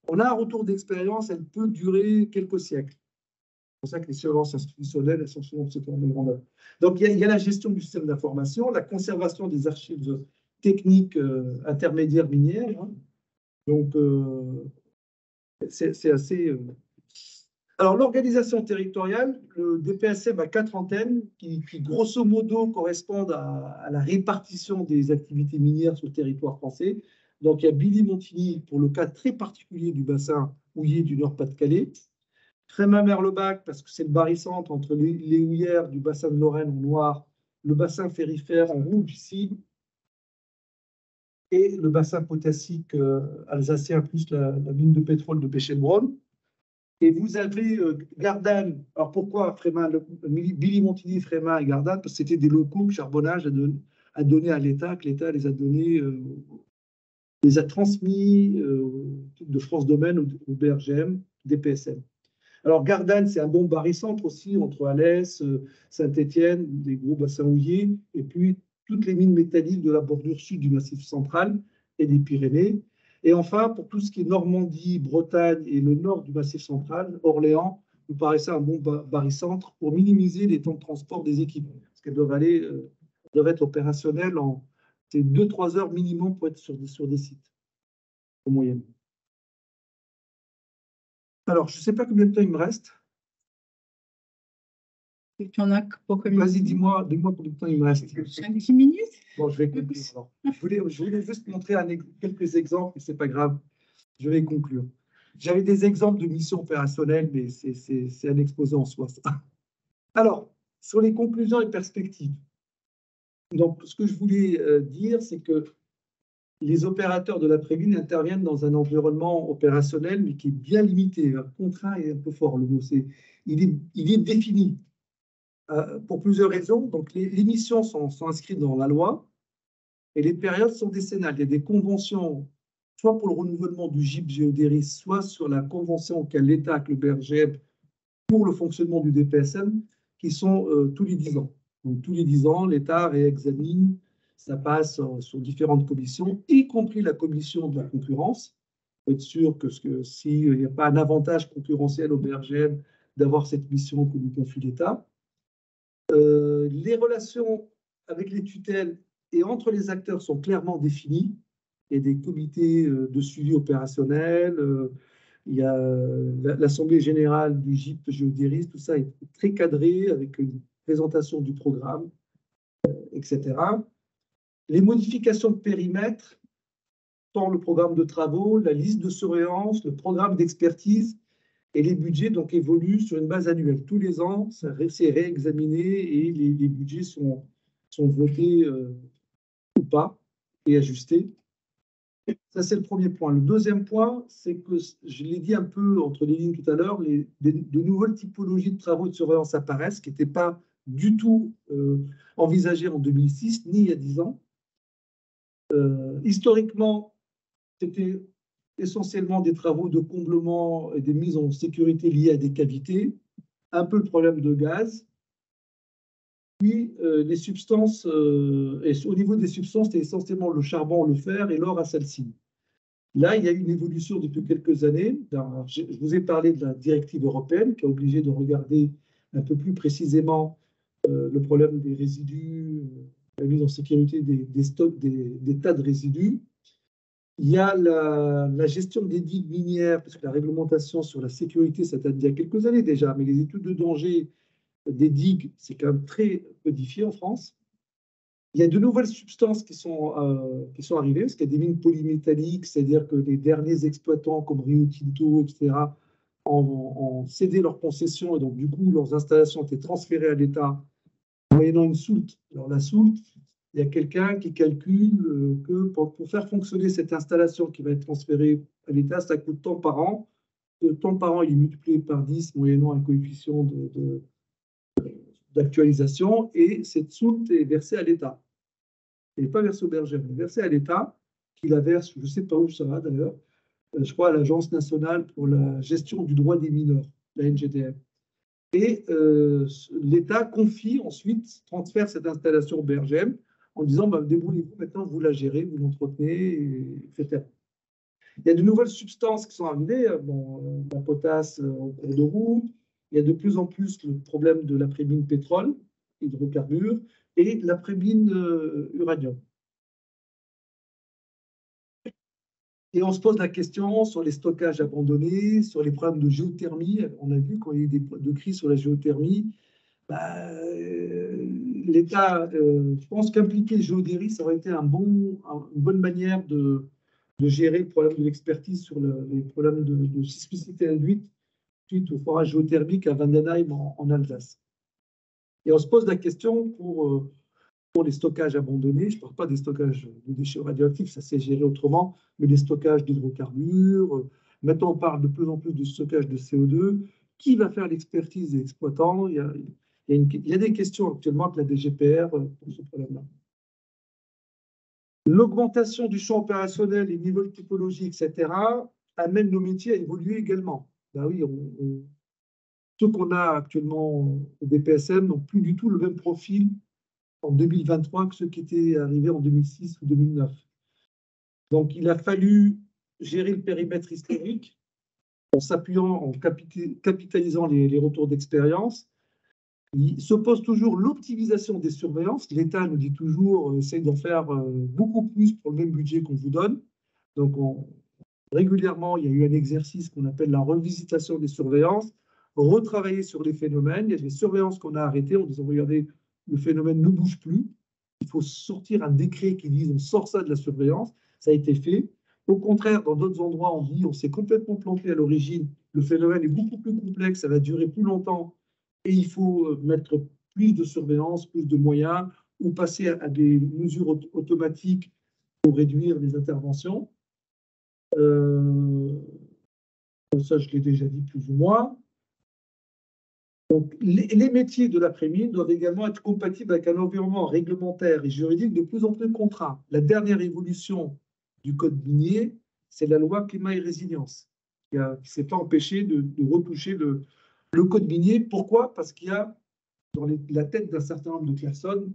[SPEAKER 1] on a un retour d'expérience, elle peut durer quelques siècles. C'est pour ça que les surveillances institutionnelles, elles sont souvent ce qu'on met en œuvre. Donc, il y a la gestion du système d'information, la conservation des archives techniques intermédiaires minières. Hein. Donc, c'est assez. Alors, l'organisation territoriale, le DPSM a 4 antennes qui grosso modo, correspondent à la répartition des activités minières sur le territoire français. Donc, il y a Billy-Montigny pour le cas très particulier du bassin houiller du Nord-Pas-de-Calais. Crémat-Merlebac, parce que c'est le barycentre entre les houillères du bassin de Lorraine en noir, le bassin ferrifère en rouge ici, et le bassin potassique alsacien plus la mine de pétrole de Péchelbronn. Et vous avez Gardanne. Alors pourquoi Billy-Montigny, Frémin et Gardanne? Parce que c'était des locaux que Charbonnage a donné à l'État, que l'État les a donnés, les a transmis de France Domaine au BRGM, DPSM. Alors Gardanne, c'est un bon barycentre aussi, entre Alès, Saint-Étienne, des gros bassins houillers, et puis toutes les mines métalliques de la bordure sud du Massif central et des Pyrénées. Et enfin, pour tout ce qui est Normandie, Bretagne et le nord du Massif central, Orléans, nous paraissait un bon barycentre pour minimiser les temps de transport des équipes, parce qu'elles doivent être opérationnelles en 2-3 heures minimum pour être sur des sites, en moyenne. Alors, je ne sais pas combien de temps il me reste.
[SPEAKER 3] Et tu en as pour combien?
[SPEAKER 1] Vas-y, dis-moi combien de temps il me reste.
[SPEAKER 3] 5-10 minutes.
[SPEAKER 1] Bon, je vais conclure. Alors. Je voulais juste montrer quelques exemples, mais ce n'est pas grave. Je vais conclure. J'avais des exemples de missions opérationnelles, mais c'est un exposé en soi. Ça. Alors, sur les conclusions et perspectives. Donc, ce que je voulais dire, c'est que les opérateurs de l'après-mine interviennent dans un environnement opérationnel, mais qui est bien limité, contraint et un peu fort. Le mot, il est défini pour plusieurs raisons. Donc, les missions sont inscrites dans la loi et les périodes sont décennales. Il y a des conventions, soit pour le renouvellement du GIP Géodéris, soit sur la convention auquel l'État avec le BRGM pour le fonctionnement du DPSM, qui sont tous les 10 ans. Donc, tous les 10 ans, l'État réexamine ça passe sur différentes commissions, y compris la commission de la concurrence, pour être sûr que s'il n'y a pas un avantage concurrentiel au BRGM d'avoir cette mission que lui confie l'État. Les relations avec les tutelles et entre les acteurs sont clairement définies. Il y a des comités de suivi opérationnel, il y a l'Assemblée générale du GIP Géodéris, tout ça est très cadré avec une présentation du programme, etc. Les modifications de périmètre, tant le programme de travaux, la liste de surveillance, le programme d'expertise et les budgets donc évoluent sur une base annuelle. Tous les ans, c'est réexaminé et les budgets sont votés ou pas et ajustés. Ça, c'est le premier point. Le deuxième point, c'est que, je l'ai dit un peu entre les lignes tout à l'heure, de nouvelles typologies de travaux de surveillance apparaissent, qui n'étaient pas du tout envisagées en 2006, ni il y a 10 ans. Historiquement, c'était essentiellement des travaux de comblement et des mises en sécurité liées à des cavités, un peu le problème de gaz. Puis les substances, et au niveau des substances, c'était essentiellement le charbon, le fer et l'or à calcine. Là, il y a eu une évolution depuis quelques années. Je vous ai parlé de la directive européenne qui a obligé de regarder un peu plus précisément le problème des résidus, la mise en sécurité des stocks, des tas de résidus. Il y a la gestion des digues minières, parce que la réglementation sur la sécurité, ça date d'il y a quelques années déjà, mais les études de danger des digues, c'est quand même très codifié en France. Il y a de nouvelles substances qui sont arrivées, parce qu'il y a des mines polymétalliques, c'est-à-dire que les derniers exploitants comme Rio Tinto, etc., ont cédé leurs concessions, et donc du coup, leurs installations ont été transférées à l'État moyennant une soulte. Alors la soulte, il y a quelqu'un qui calcule que pour faire fonctionner cette installation qui va être transférée à l'État, ça coûte tant par an. Le temps par an, il est multiplié par 10, moyennant un coefficient d'actualisation, et cette soulte est versée à l'État. Elle n'est pas versée au BRGM, elle est versée à l'État, qui la verse, je ne sais pas où ça va d'ailleurs, je crois à l'Agence nationale pour la gestion du droit des mineurs, la NGDM. Et l'État confie ensuite, transfère cette installation au BRGM en disant bah, débrouillez-vous, maintenant vous la gérez, vous l'entretenez, etc. Il y a de nouvelles substances qui sont arrivées, bon, la potasse en cours de route, il y a de plus en plus le problème de l'après-mine pétrole, hydrocarbures, et l'après-mine uranium. Et on se pose la question sur les stockages abandonnés, sur les problèmes de géothermie. On a vu quand il y a eu des crises sur la géothermie, l'État, je pense qu'impliquer Géodéris, ça aurait été une bonne manière de gérer le problème de l'expertise sur les problèmes de sismicité induite suite au forage géothermique à Wandenheim en Alsace. Et on se pose la question pour les stockages abandonnés. Je ne parle pas des stockages de déchets radioactifs, ça s'est géré autrement, mais les stockages d'hydrocarbures. Maintenant, on parle de plus en plus de stockage de CO2. Qui va faire l'expertise des exploitants? Il y a des questions actuellement avec la DGPR pour ce problème-là. L'augmentation du champ opérationnel, les niveaux de typologie, etc., amène nos métiers à évoluer également. Ben oui, ceux qu'on a actuellement au BPSM n'ont plus du tout le même profil en 2023 que ceux qui étaient arrivés en 2006 ou 2009. Donc, il a fallu gérer le périmètre historique en s'appuyant, en capitalisant les retours d'expérience. Il se pose toujours l'optimisation des surveillances. L'État nous dit toujours, essaye d'en faire beaucoup plus pour le même budget qu'on vous donne. Donc, régulièrement, il y a eu un exercice qu'on appelle la revisitation des surveillances, retravailler sur les phénomènes. Il y a des surveillances qu'on a arrêtées en disant, regardez, le phénomène ne bouge plus. Il faut sortir un décret qui dise, on sort ça de la surveillance. Ça a été fait. Au contraire, dans d'autres endroits, on dit, on s'est complètement planté à l'origine. Le phénomène est beaucoup plus complexe, ça va durer plus longtemps. Et il faut mettre plus de surveillance, plus de moyens, ou passer à des mesures automatiques pour réduire les interventions. Ça, je l'ai déjà dit plus ou moins. Donc, les métiers de l'après-mine doivent également être compatibles avec un environnement réglementaire et juridique de plus en plus contraint. La dernière évolution du code minier, c'est la loi climat et résilience, qui ne s'est pas empêché de retoucher le code minier. Pourquoi? Parce qu'il y a dans la tête d'un certain nombre de personnes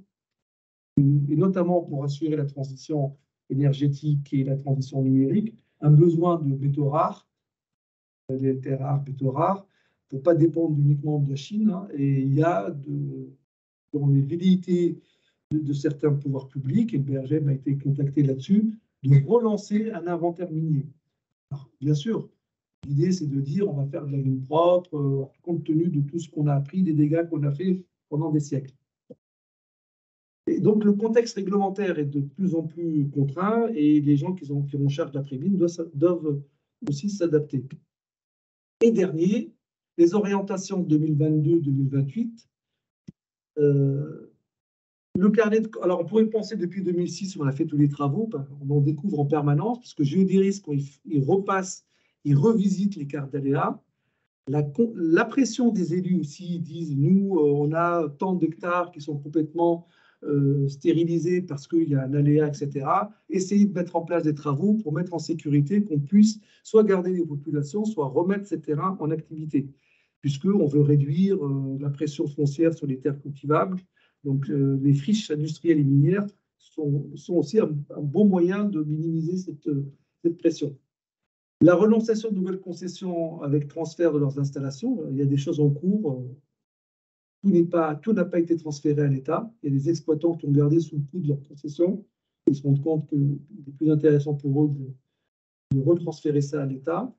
[SPEAKER 1] une et notamment pour assurer la transition énergétique et la transition numérique, un besoin de métaux rares, des terres rares, métaux rares, pour ne pas dépendre uniquement de la Chine. Hein. Et il y a dans les velléités de certains pouvoirs publics, et le BRGM a été contacté là-dessus, de relancer un inventaire minier. Alors, bien sûr, l'idée, c'est de dire on va faire de la mine propre, compte tenu de tout ce qu'on a appris, des dégâts qu'on a fait pendant des siècles. Et donc, le contexte réglementaire est de plus en plus contraint et les gens qui ont en charge de la pré-mine doivent aussi s'adapter. Et dernier, les orientations 2022-2028. Le carnet alors, on pourrait penser depuis 2006, on a fait tous les travaux, on en découvre en permanence, parce que Géodéris, quand il repasse, il revisite les cartes d'aléas. La pression des élus aussi, ils disent, nous, on a tant d'hectares qui sont complètement stérilisés parce qu'il y a un aléa, etc. Essayez de mettre en place des travaux pour mettre en sécurité qu'on puisse soit garder les populations, soit remettre ces terrains en activité, puisqu'on veut réduire la pression foncière sur les terres cultivables. Donc, les friches industrielles et minières sont aussi un bon moyen de minimiser cette pression. La renonciation de nouvelles concessions avec transfert de leurs installations, il y a des choses en cours. Tout n'a pas été transféré à l'État. Il y a des exploitants qui ont gardé sous le coup de leurs concessions. Ils se rendent compte qu'il est plus intéressant pour eux de retransférer ça à l'État.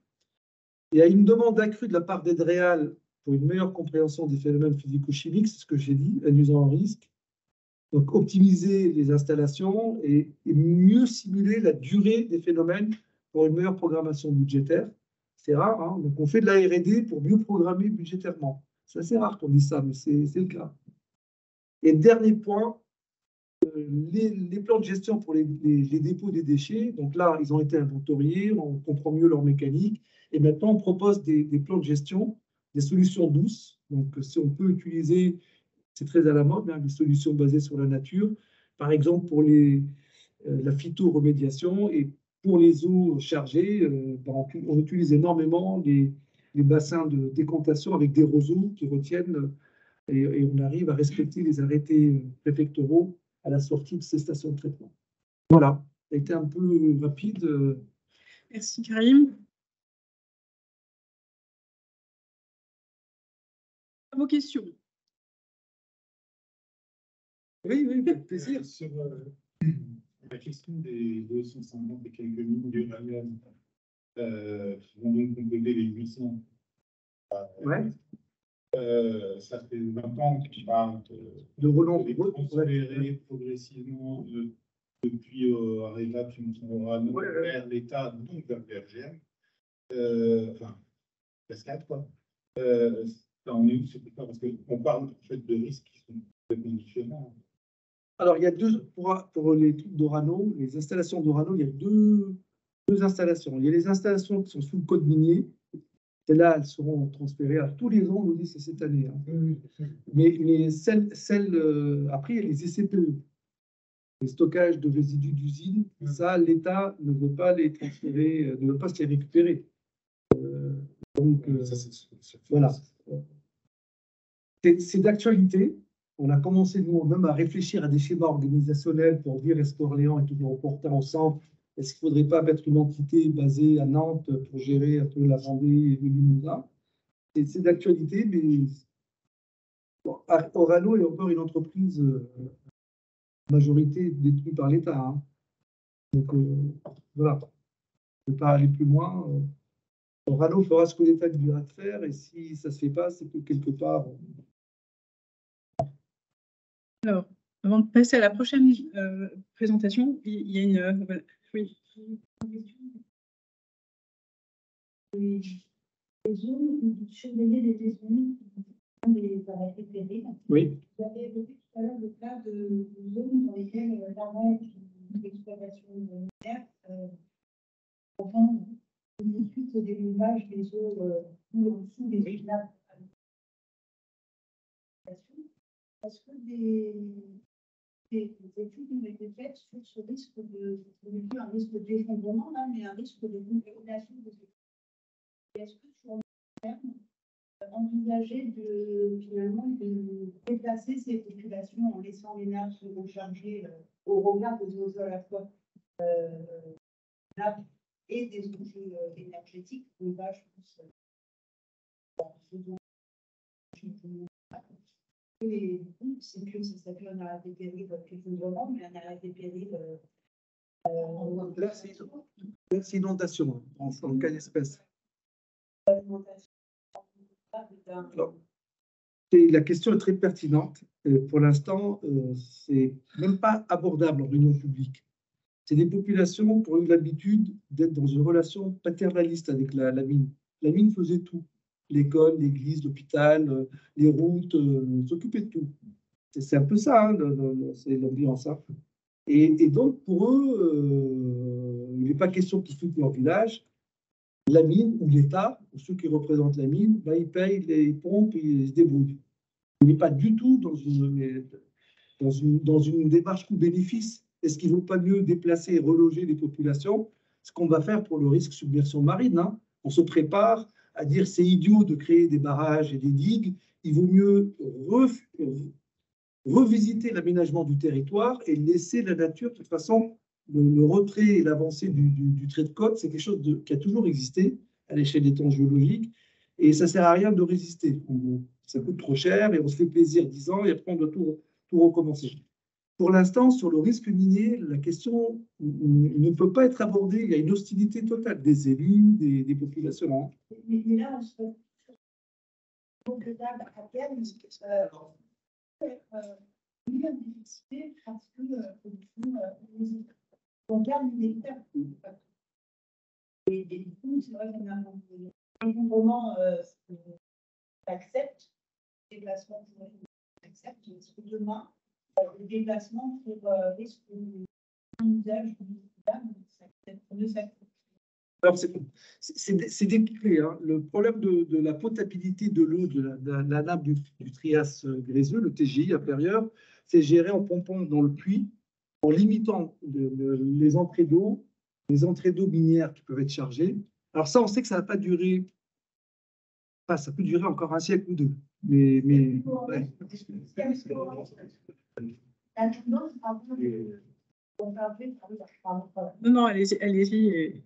[SPEAKER 1] Il y a une demande accrue de la part d'Edreal pour une meilleure compréhension des phénomènes physico-chimiques, c'est ce que j'ai dit, induisant un risque. Donc, optimiser les installations et mieux simuler la durée des phénomènes pour une meilleure programmation budgétaire. C'est rare, hein. Donc on fait de la R&D pour mieux programmer budgétairement. C'est assez rare qu'on dise ça, mais c'est le cas. Et dernier point, les plans de gestion pour les dépôts des déchets. Donc là, ils ont été inventoriés, on comprend mieux leur mécanique. Et maintenant, on propose des plans de gestion, des solutions douces. Donc, si on peut utiliser, c'est très à la mode, hein, des solutions basées sur la nature. Par exemple, pour la phytoremédiation et pour les eaux chargées, on utilise énormément les bassins de décantation avec des roseaux qui retiennent et on arrive à respecter les arrêtés préfectoraux à la sortie de ces stations de traitement. Voilà, ça a été un peu rapide.
[SPEAKER 3] Merci Karim. Vos questions.
[SPEAKER 1] Oui, avec plaisir.
[SPEAKER 2] Sur la question des 250 et quelques mines d'uranium, vont donc compléter les 800.
[SPEAKER 1] Ouais.
[SPEAKER 2] Ça fait 20 ans qu'ils parlent
[SPEAKER 1] de relancer
[SPEAKER 2] transférer progressivement depuis Areva puis Orano vers l'État, donc vers le BRGM. Enfin, cascade, quoi. Ça en est où, c'est pas parce qu'on parle en fait de risques qui sont complètement différents.
[SPEAKER 1] Alors, il y a pour les trucs d'Orano, les installations d'Orano, il y a deux installations. Il y a les installations qui sont sous le code minier. Celles-là, elles seront transférées à tous les ans, on nous dit c'est cette année. Hein. Mais celles après, il y a les ECPE, les stockages de résidus d'usine. Ça, l'État ne veut pas les transférer, ne veut pas se les récupérer. Donc, voilà. C'est d'actualité. On a commencé, nous, même à réfléchir à des schémas organisationnels pour dire est-ce qu'Orléans est toujours important au centre. Est-ce qu'il ne faudrait pas mettre une entité basée à Nantes pour gérer un peu la Vendée et le Limousin? C'est d'actualité, mais Orano est encore une entreprise majorité détenue par l'État. Hein. Donc voilà, je ne peux pas aller plus loin. Orano fera ce que l'État lui dira de faire, et si ça ne se fait pas, c'est que quelque part.
[SPEAKER 3] Alors, avant de passer à la prochaine présentation, il y a une. Oui.
[SPEAKER 5] Les zones surveillées des zones des arrêtés périls.
[SPEAKER 1] Oui.
[SPEAKER 5] Vous avez évoqué tout à l'heure le cas de zones dans lesquelles l'arrêt d'exploitation minière prend suite au délivage des eaux ou en dessous des nappes. Est-ce que des études ont été faites sur ce risque un risque d'effondrement, là, mais un risque de contamination des études? Est-ce que sur le long terme, envisager finalement de déplacer ces populations en laissant les nappes se recharger au regard des enjeux à la fois nappes et des enjeux énergétiques. On va, je pense, c'est que ça s'appelle un arrêt des périls qu'effondrement, mais un arrêt des périls.
[SPEAKER 1] Là, c'est inondation, en cas d'espèce. Alors, la question est très pertinente. Pour l'instant, c'est même pas abordable en réunion publique. C'est des populations qui ont eu l'habitude d'être dans une relation paternaliste avec la mine. La mine faisait tout. L'école, l'église, l'hôpital, les routes, s'occuper de tout. C'est un peu ça, hein, c'est l'ambiance. Hein. Et donc, pour eux, il n'est pas question qu'ils foutent leur village. La mine ou l'État, ou ceux qui représentent la mine, ben, ils payent les pompes et ils se débrouillent. On n'est pas du tout dans une démarche coût-bénéfice. Est-ce qu'il ne vaut pas mieux déplacer et reloger les populations? Ce qu'on va faire pour le risque submersion marine. Hein. On se prépare à dire c'est idiot de créer des barrages et des digues. Il vaut mieux revisiter l'aménagement du territoire et laisser la nature. De toute façon, le retrait et l'avancée du trait de côte, c'est quelque chose qui a toujours existé à l'échelle des temps géologiques. Et ça ne sert à rien de résister. Ça coûte trop cher et on se fait plaisir 10 ans et après on doit tout recommencer. Pour l'instant, sur le risque minier, la question ne peut pas être abordée. Il y a une hostilité totale des élus, des populations.
[SPEAKER 5] Mais là, on se fait de table à terme, une difficulté parce que on garde une étape. Et du coup, c'est vrai qu'on a un moment accepte le déplacement pour accepte ce que demain le déplacement pour risque d'usage de ça.
[SPEAKER 1] Alors, c'est découplé. Hein. Le problème de la potabilité de l'eau de la nappe du Trias gréseux, le TGI inférieur, c'est géré en pompant dans le puits, en limitant les entrées d'eau minières qui peuvent être chargées. Alors ça, on sait que ça ne va pas durer, enfin, ça peut durer encore un siècle ou deux. Mais ouais.
[SPEAKER 3] Non, allez-y.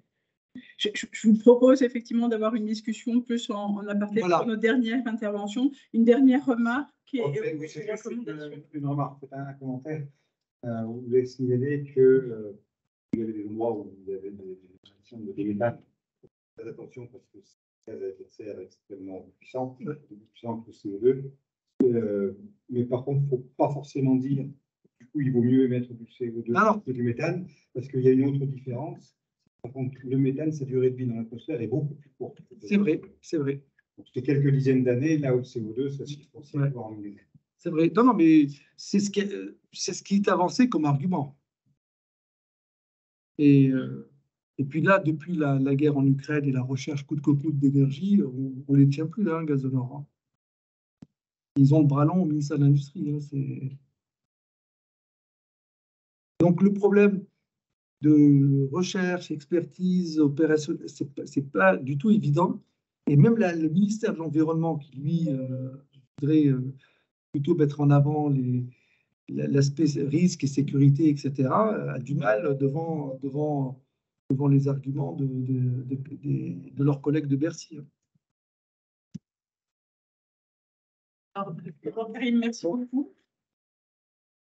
[SPEAKER 3] Je vous propose effectivement d'avoir une discussion plus en aparté pour notre dernière intervention. Une dernière remarque.
[SPEAKER 6] Oui, c'est juste une remarque, c'est un commentaire. Vous voulez signaler que il y avait des endroits où il y avait des émissions de méthane. Faites attention parce que c'est un gaz à effet de serre extrêmement puissant, plus puissant que le CO2. Mais par contre, il ne faut pas forcément dire du coup il vaut mieux émettre du CO2 que du méthane, parce qu'il y a une autre différence. Par contre, le méthane, sa durée de vie dans l'atmosphère est beaucoup plus courte.
[SPEAKER 1] C'est vrai, c'est vrai.
[SPEAKER 6] Donc, c'est quelques dizaines d'années, là où le CO2, ça se transforme en millénaires.
[SPEAKER 1] C'est vrai. Non, mais c'est ce qui est avancé comme argument. Et puis là, depuis la guerre en Ukraine et la recherche coûte que coûte d'énergie, on ne les tient plus, là, Gaz de Nord. Hein. Ils ont le bras long au ministère de l'Industrie. Hein, donc, le problème de recherche, expertise, opération, c'est pas du tout évident. Et même le ministère de l'Environnement, qui lui voudrait plutôt mettre en avant l'aspect risque et sécurité, etc., a du mal devant les arguments de leurs collègues de Bercy.
[SPEAKER 3] Alors, Karine, merci beaucoup.